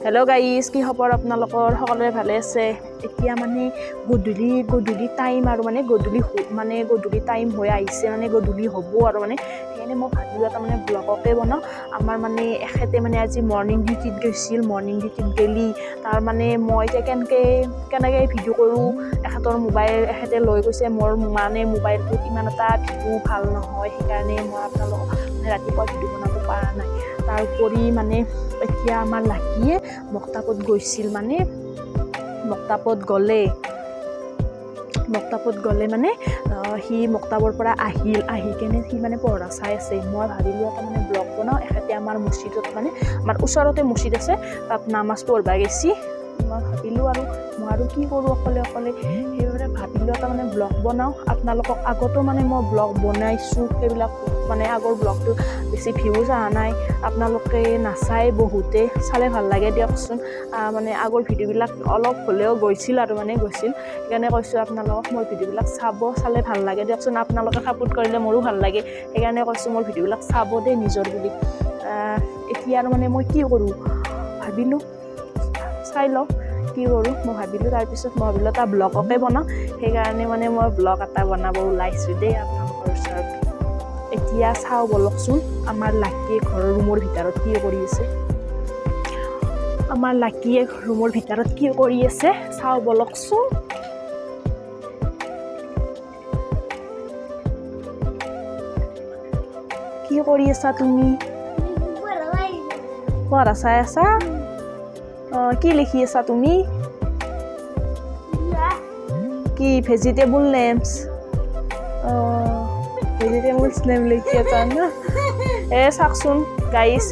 Hello' guys, কি খবৰ আপোনালোকৰ? সকলোৰে ভালে আছে? এতিয়া মানে গধূলি টাইম আৰু গধূলি টাইম হৈ আহিছে, গধূলি হ'ব আৰু সেইকাৰণে মই ভাবিলোঁ এটা ব্লগকে বনাওঁ। আমাৰ এখেতে আজি মৰ্ণিং ডিউটিত গৈছিল, মৰ্ণিং ডিউটিত গেলি তাৰ মই এতিয়া কেনেকৈ ভিডিঅ' কৰোঁ। এখেতে লৈ গৈছে, মোৰ মোবাইলটোত ইমান এটা ভিডিঅ' ভাল নহয়, সেইকাৰণে মই আপোনালোকক ৰাতিপুৱা ভিডিঅ' বনাব পৰা নাই। তাৰ উপৰি এতিয়া আমাৰ লাকিয়ে মক্তাপত গৈছিল, মক্তাপত গ'লে সি মক্তাবৰ পৰা আহি কেনে সি পঢ়া চাই আছে। মই ভাবিলোঁ এটা ব্লগ বনাওঁ। এখেতে আমাৰ মছজিদত আমাৰ ওচৰতে মছজিদ আছে, তাত নামাজ পঢ়বা গেছি। মই ভাবিলোঁ মই কি কৰোঁ অকলে সেইবাবে ভাবিলোঁ এটা ব্লগ বনাওঁ। আপোনালোকক আগতো মই ব্লগ বনাইছোঁ, সেইবিলাক আগৰ ব্লগটো বেছি ভিউজ অহা নাই, আপোনালোকে নাচাই, বহুতে চালে ভাল লাগে দিয়কচোন। আগৰ ভিডিঅ'বিলাক অলপ হ'লেও গৈছিল সেইকাৰণে কৈছোঁ আপোনালোকক মোৰ ভিডিঅ'বিলাক চালে ভাল লাগে দিয়কচোন। আপোনালোকে ছাপোৰ্ট কৰিলে মোৰো ভাল লাগে, সেইকাৰণে কৈছোঁ মোৰ ভিডিঅ'বিলাক চাব দেই নিজৰ বুলি। এতিয়া মই কি কৰোঁ ভাবিলোঁ, চাই লওঁ কি কৰোঁ। মই ভাবিলোঁ তাৰপিছত এটা ব্লগকে বনাওঁ, সেইকাৰণে মই ব্লগ এটা বনাব ওলাইছোঁ দেই আপোনালোকৰ ওচৰত। এতিয়া চাওঁ বলকচোন আমাৰ লাকিয়ে ঘৰৰ ৰুমৰ ভিতৰত কি কৰি আছে। চাওঁ বলকচোন। কি কৰি আছা তুমি? পঢ়া চাই আছা? কি লিখি আছা তুমি? কি ভেজিটেবল নেমছ? ভেজিটেবলছ নেম লিখি আছা না? চাওকচোন গাইজ,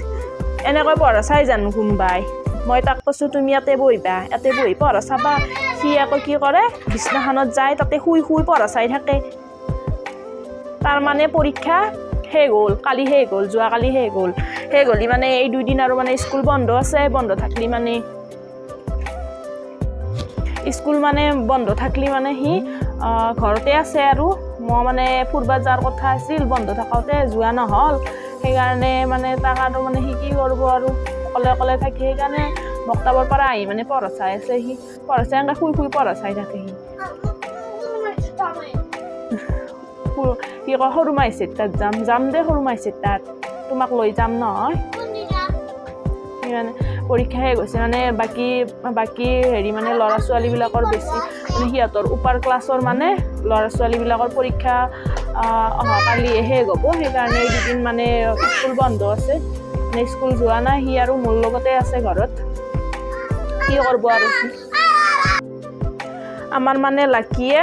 এনেকৈ পঢ়া চাই জানো কোনোবাই? মই তাক কৈছোঁ তুমি ইয়াতে বহিবা, ইয়াতে বহি পঢ়া চাবা। সি আকৌ কি কৰে, বিছনাখনত যায়, তাতে শুই পঢ়া চাই থাকে। তাৰ পৰীক্ষা শেষ হ'ল, যোৱাকালি শেষ হ'ল। এই 2 দিন আৰু স্কুল বন্ধ আছে। বন্ধ থাকলি সি ঘৰতে আছে আৰু মই ফুৰবা যোৱাৰ কথা আছিল, বন্ধ থাকোঁতে যোৱা নহ'ল। সেইকাৰণে তাক আৰু সি কি কৰিব আৰু অকলে থাকি, সেইকাৰণে মক্তাবৰ পৰা আহি পঢ়া চাই আছে। সি পঢ়া চাই শুই পঢ়া চাই থাকে। সি কয় সৰু মাইছে তাত যাম দে, সৰু মাইছে তাত তোমাক লৈ যাম নহয়। পৰীক্ষা শেষ হৈছে বাকী ল'ৰা ছোৱালীবিলাকৰ বেছি সিহঁতৰ উপাৰ ক্লাছৰ ল'ৰা ছোৱালীবিলাকৰ পৰীক্ষা অহাকালি শেষ হ'ব। সেইকাৰণে এই 2 দিন স্কুল বন্ধ আছে, স্কুল যোৱা নাই। সি আৰু মোৰ লগতে আছে ঘৰত, কি কৰিব আৰু সি। আমাৰ লাকিয়ে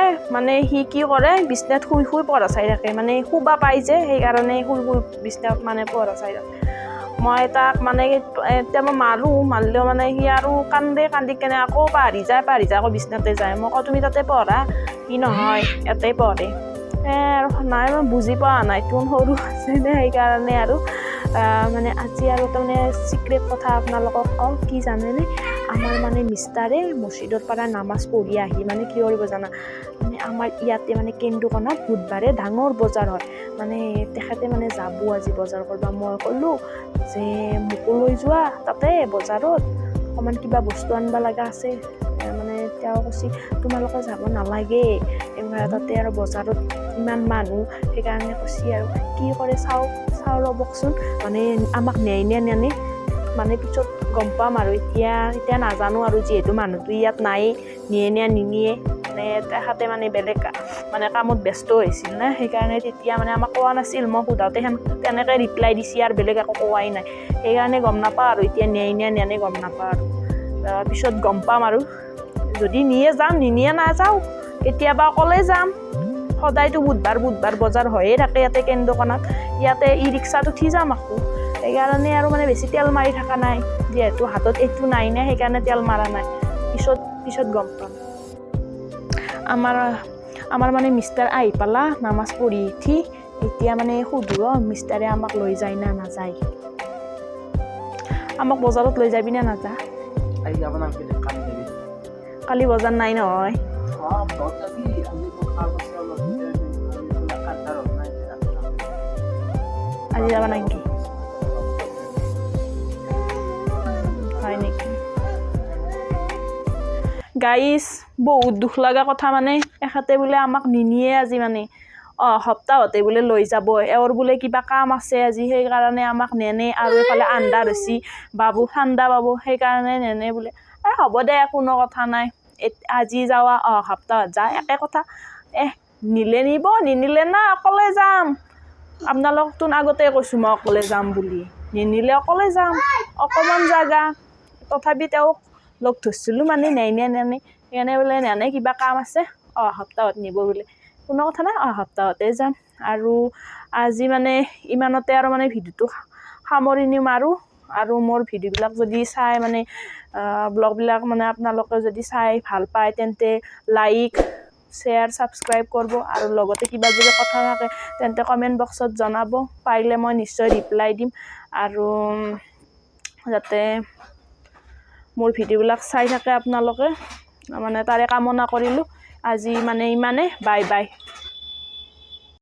সি কি কৰে, বিছনাত শুই পঢ়া চাই থাকে। শুবা পাই যে, সেইকাৰণে শুই বিছনাত পঢ়া চাই থাকে। মই তাক এতিয়া মই মাৰিলেও সি আৰু কান্দি কেনে আকৌ পাহৰি যায় আকৌ বিছনাতে যায়। মই কওঁ তুমি তাতে পঢ়া, সি নহয় ইয়াতে পঢ়ে। আৰু নাই, মই বুজি পোৱা নাই, তোৰ সৰু আছে নে, সেইকাৰণে আৰু আজি আৰু চিক্ৰেট কথা আপোনালোকক কওঁ। কি জানেনে, আমাৰ মিষ্টাৰে মছজিদৰ পৰা নামাজ পঢ়ি আহি কি কৰিব জানা, আমাৰ ইয়াতে কেন্দুকণাত বুধবাৰে ডাঙৰ বজাৰ হয়। তেখেতে যাব আজি বজাৰ কৰিব। মই ক'লোঁ যে মোকো লৈ যোৱা তাতে বজাৰত, অকণমান কিবা বস্তু আনিব লগা আছে। তেওঁ কৈছে তোমালোকে যাব নালাগে, তাতে আৰু বজাৰত ইমান মানুহ, সেইকাৰণে কৈছে আৰু কি কৰে চাওঁ ৰ'বকচোন। আমাক নিয়ে পিছত গম পাম আৰু এতিয়া নাজানো আৰু, যিহেতু মানুহটো ইয়াত নাই, নিনিয়ে তেখেতে বেলেগ কামত ব্যস্ত হৈছিল না, সেইকাৰণে তেতিয়া আমাক কোৱা নাছিল। মই সোধাওঁতে তেনেকৈ ৰিপ্লাই দিছে আৰু বেলেগ একো কোৱাই নাই। সেইকাৰণে গম নাপাওঁ আৰু এতিয়া নিয়ে গম নাপাওঁ আৰু, পিছত গম পাম আৰু। যদি নিয়ে যাম, নিনিয়ে নাযাওঁ, কেতিয়াবা অকলে যাম। সদায়তো বুধবাৰ বজাৰ হৈয়ে থাকে ইয়াতে কেন্দুকণাত। ইয়াতে ই-ৰিক্সাত উঠি যাম আকৌ। সেইকাৰণে আৰু বেছি তেল মাৰি থকা নাই, যিহেতু হাতত এইটো নাই নে, সেইকাৰণে তেল মাৰা নাই। পিছত গম পাম। আমাৰ মিষ্টাৰ আহি পালা নামাজ পঢ়ি উঠি। এতিয়া সুধো মিষ্টাৰে আমাক লৈ যায় না নাযায়। আমাক বজাৰত লৈ যাবি না নাযা? কালি বজাৰ নাই নহয়। আজি যাবা নেকি? হয় নেকি? গাইছ বহুত দুখ লগা কথা মানে এখেতে বোলে আমাক নিনিয়ে আজি মানে সপ্তাহতে বোলে লৈ যাব এওঁৰ বোলে কিবা কাম আছে আজি সেইকাৰণে আমাক নেনে আৰু এইফালে আন্ধাৰ হৈছি বাবু ঠাণ্ডা পাব সেইকাৰণে নেনে বোলে হ'ব দে কোনো কথা নাই আজি যাৱা সপ্তাহত যা একে কথা নিলে নিব নিনিলে না অকলে যাম আপোনালোকতো আগতে কৈছোঁ মই অকলে যাম বুলি নিনিলে অকলে যাম অকণমান জাগা তথাপি তেওঁক লগ ধৰিছিলোঁ মানে নেনে সেইকাৰণে বোলে নেনে কিবা কাম আছে সপ্তাহত নিব বোলে কোনো কথা নাই সপ্তাহতে যাম আৰু আজি মানে ইমানতে আৰু মানে ভিডিঅ'টো সামৰণি মাৰোঁ আৰু মোৰ ভিডিঅ'বিলাক যদি চাই মানে ব্লগবিলাক মানে আপোনালোকে যদি চাই ভাল পায় তেন্তে লাইক শ্বেয়াৰ ছাবস্ক্ৰাইব কৰিব আৰু লগতে কিবা যদি কথা থাকে তেন্তে কমেণ্ট বক্সত জনাব পাৰিলে মই নিশ্চয় ৰিপ্লাই দিম আৰু যাতে মোৰ ভিডিঅ'বিলাক চাই থাকে আপোনালোকে মানে তাৰে কামনা কৰিলোঁ আজি মানে ইমানে বাই বাই